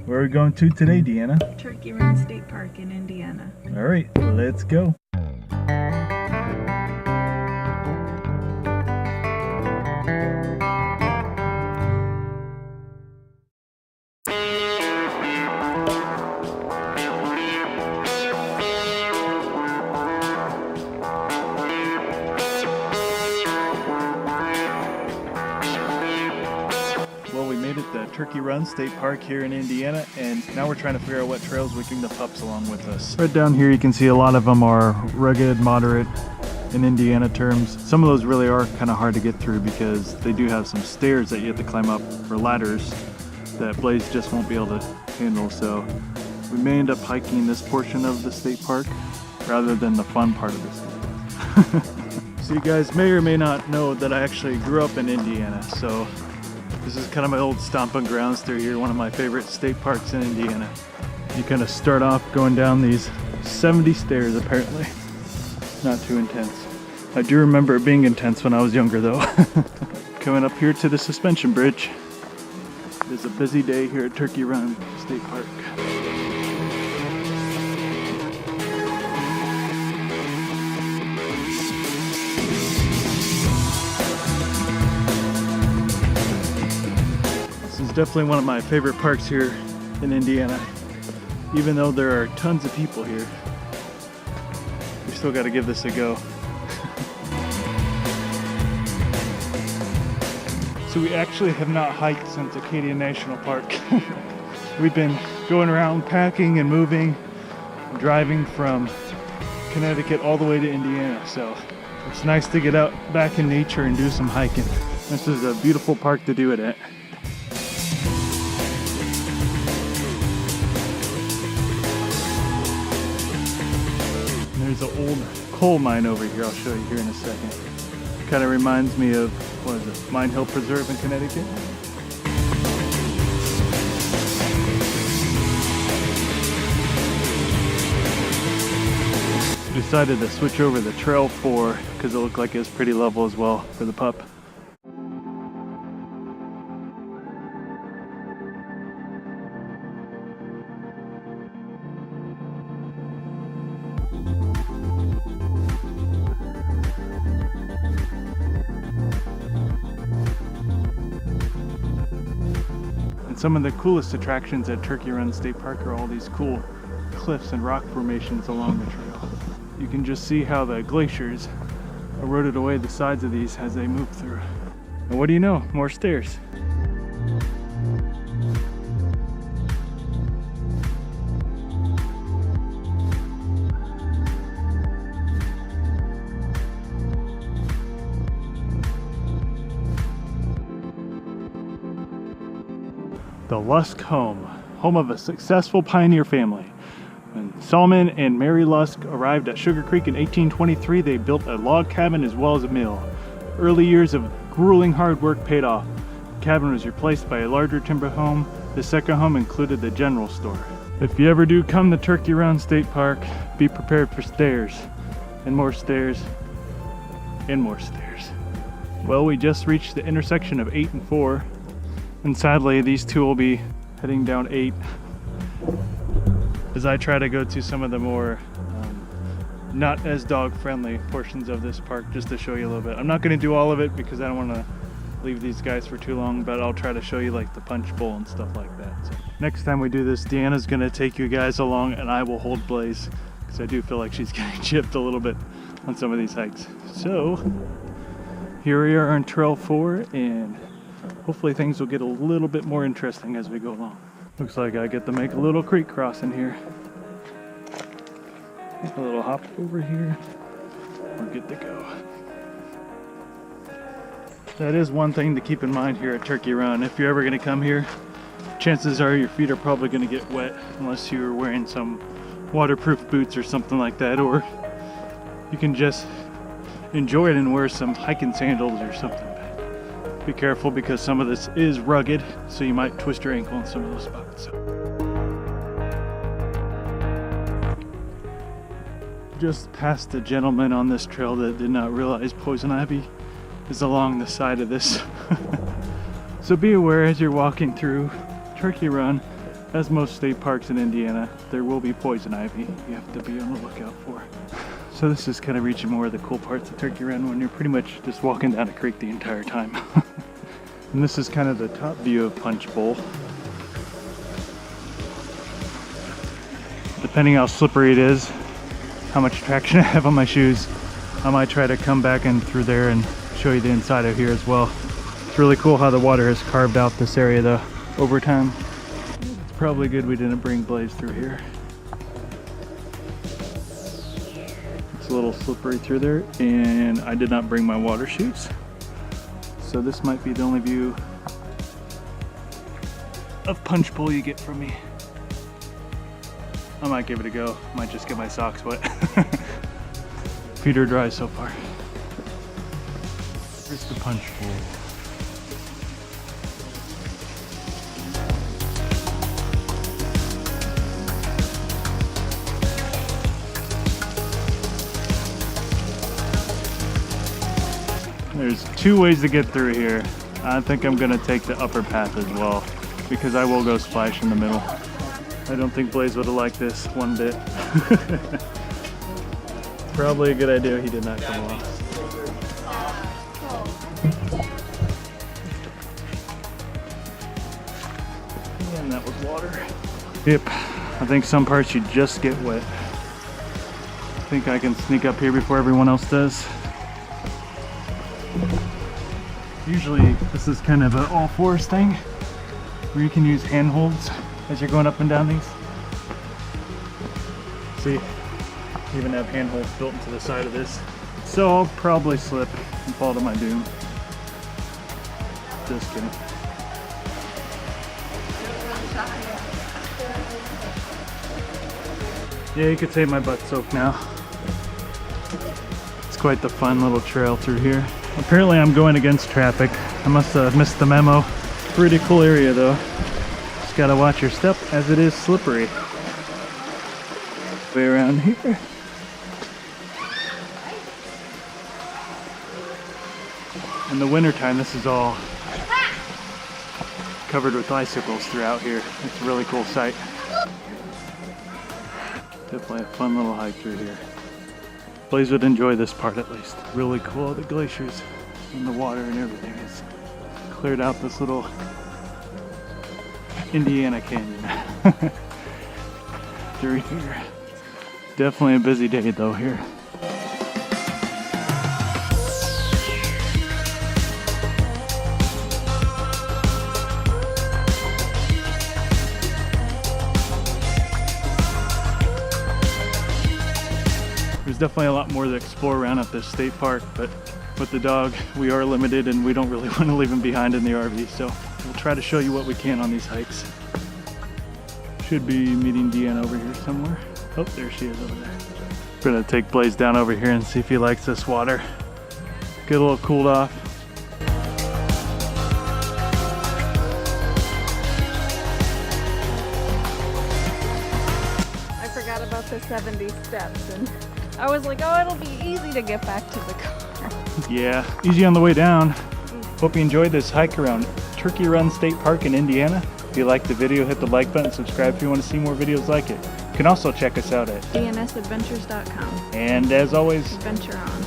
Where are we going to today, Deanna? Turkey Run State Park in Indiana. All right, let's go. Turkey Run State Park here in Indiana, and now we're trying to figure out what trails we can bring the pups along with us. Right down here you can see a lot of them are rugged, moderate in Indiana terms. Some of those really are kind of hard to get through because they do have some stairs that you have to climb up, or ladders that Blaze just won't be able to handle. So we may end up hiking this portion of the state park rather than the fun part of the state park. So you guys may or may not know that I actually grew up in Indiana, so this is kind of my old stomping grounds through here, one of my favorite state parks in Indiana. You kind of start off going down these 70 stairs apparently. Not too intense. I do remember it being intense when I was younger though. Coming up here to the suspension bridge. It is a busy day here at Turkey Run State Park. Definitely one of my favorite parks here in Indiana. Even though there are tons of people here, we still got to give this a go. So we actually have not hiked since Acadia National Park. We've been going around packing and moving, driving from Connecticut all the way to Indiana. So it's nice to get out back in nature and do some hiking. This is a beautiful park to do it at. There's an old coal mine over here. I'll show you here in a second. Kind of reminds me of, what is it, Mine Hill Preserve in Connecticut. Decided to switch over the Trail 4 because it looked like it was pretty level as well for the pup. Some of the coolest attractions at Turkey Run State Park are all these cool cliffs and rock formations along the trail. You can just see how the glaciers eroded away the sides of these as they move through. And what do you know? More stairs. The Lusk home of a successful pioneer family. When Solomon and Mary Lusk arrived at Sugar Creek in 1823, they built a log cabin as well as a mill. Early years of grueling hard work paid off. The cabin was replaced by a larger timber home. The second home included the general store. If you ever do come to Turkey Run State Park, be prepared for stairs, and more stairs, and more stairs. Well, we just reached the intersection of 8 and 4. And sadly, these two will be heading down 8 as I try to go to some of the more not as dog-friendly portions of this park, just to show you a little bit. I'm not going to do all of it because I don't want to leave these guys for too long, but I'll try to show you like the Punchbowl and stuff like that. So next time we do this, Deanna's going to take you guys along and I will hold Blaze because I do feel like she's getting chipped a little bit on some of these hikes. So here we are on Trail 4, and hopefully things will get a little bit more interesting as we go along. Looks like I get to make a little creek crossing here. A little hop over here. We're good to go. That is one thing to keep in mind here at Turkey Run. If you're ever going to come here, chances are your feet are probably going to get wet unless you're wearing some waterproof boots or something like that, or you can just enjoy it and wear some hiking sandals or something. Be careful because some of this is rugged, so you might twist your ankle in some of those spots. Just past a gentleman on this trail that did not realize poison ivy is along the side of this. So be aware as you're walking through Turkey Run. As most state parks in Indiana, there will be poison ivy you have to be on the lookout for. So this is kind of reaching more of the cool parts of Turkey Run when you're pretty much just walking down a creek the entire time. And this is kind of the top view of Punchbowl. Depending how slippery it is, how much traction I have on my shoes, I might try to come back in through there and show you the inside of here as well. It's really cool how the water has carved out this area though over time. It's probably good we didn't bring Blaze through here. It's a little slippery through there, and I did not bring my water shoes. So this might be the only view of Punchbowl you get from me. I might give it a go. Might just get my socks wet. Feet are dry so far. Here's the Punchbowl. There's two ways to get through here. I think I'm gonna take the upper path as well, because I will go splash in the middle. I don't think Blaze would have liked this one bit. Probably a good idea he did not come along. And that was water. Yep, I think some parts you just get wet. I think I can sneak up here before everyone else does. Usually this is kind of an all-fours thing where you can use handholds as you're going up and down these. See, I even have handholds built into the side of this. So I'll probably slip and fall to my doom. Just kidding. Yeah, you could say my butt's soaked now. It's quite the fun little trail through here. Apparently I'm going against traffic. I must have missed the memo. Pretty cool area though. Just gotta watch your step as it is slippery. Way around here. In the wintertime, this is all covered with icicles throughout here. It's a really cool sight. Definitely a fun little hike through here. Blaze would enjoy this part at least. Really cool, the glaciers and the water and everything has cleared out this little Indiana canyon through here. Definitely a busy day though here. There's definitely a lot more to explore around at this state park, but with the dog, we are limited and we don't really want to leave him behind in the RV, so we'll try to show you what we can on these hikes. Should be meeting Deanna over here somewhere. Oh, there she is over there. We're gonna take Blaze down over here and see if he likes this water. Get a little cooled off. I forgot about the 70 steps and I was like, oh, it'll be easy to get back to the car. Yeah, easy on the way down. Hope you enjoyed this hike around Turkey Run State Park in Indiana. If you liked the video, hit the like button, subscribe if you want to see more videos like it. You can also check us out at DnSAdventures.com. And as always, Adventure on.